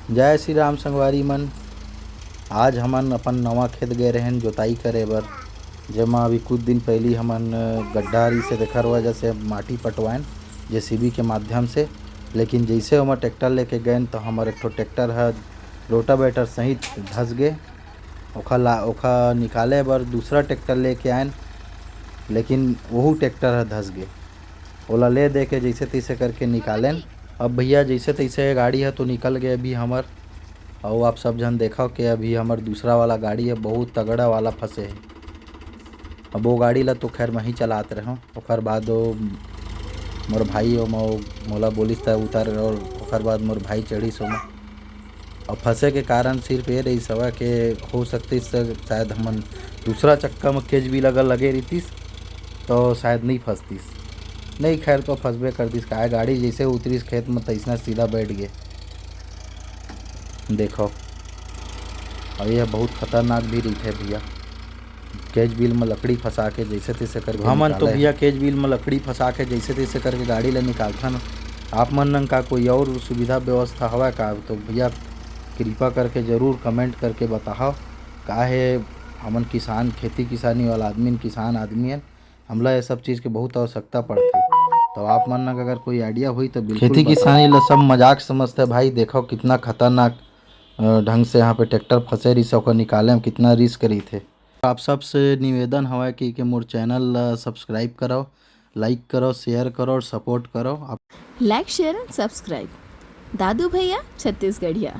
जय श्री राम संगवारी मन। आज हमन अपन नवा खेत गए रहेन जोताई करे बर, जेमा अभी कुछ दिन पहले हमन गड्ढारी से देखर वजह से माटी पटवाएन जेसीबी के माध्यम से। लेकिन जैसे हम ट्रैक्टर लेके गए तो हमारे एक ठो ट्रैक्टर है रोटावेटर सहित धस गए। ओखा निकाले बर दूसरा ट्रैक्टर लेके आएन, लेकिन वही ट्रैक्टर है धस गए। ओला ले दे के जैसे तैसे करके निकालेन। अब भैया जैसे तैसे गाड़ी है तो निकल गए अभी हमर। और आप सब जन देखो कि अभी हमार दूसरा वाला गाड़ी है बहुत तगड़ा वाला फंसे है। अब वो गाड़ी ला तो खैर मैं ही चलात रहा हूँ। ओकर बाद वो मोर भाई और मोला बोलिस था उतर, और ओकर बाद मोर भाई चढ़िस ओमा। और फंसे के कारण सिर्फ ये रही सवा के हो सकती शायद हमन दूसरा चक्का में केज भी लगे रहीतिस तो शायद नहीं फंसतीस। नहीं खैर तो फंसबे कर दिस, का गाड़ी जैसे उतरीस खेत में तैसना सीधा बैठ गए। देखो और यह बहुत खतरनाक भी रही थे भैया। केज बिल में लकड़ी फंसा के जैसे तैसे करके हमन तो भैया केज बिल में लकड़ी फंसा के जैसे तैसे करके गाड़ी ले निकालथन। आप मन का कोई और सुविधा व्यवस्था हवा का तो भैया कृपा करके ज़रूर कमेंट करके बताओ। का है हमन किसान खेती किसानी वाला आदमी किसान आदमी है, हमला ये सब चीज़ की बहुत आवश्यकता पड़ती। तो आप मन का अगर कोई आइडिया हुई तो बिल्कुल खेती किसानी ला सब मजाक समझते भाई। देखो कितना खतरनाक ढंग से यहाँ पे ट्रैक्टर फंसे रही से निकाले में कितना रिस्क रही थे। आप सबसे निवेदन हवा कि मोर चैनल सब्सक्राइब करो, लाइक करो, शेयर करो और सपोर्ट करो। Like share and subscribe. दादू भैया छत्तीसगढ़िया।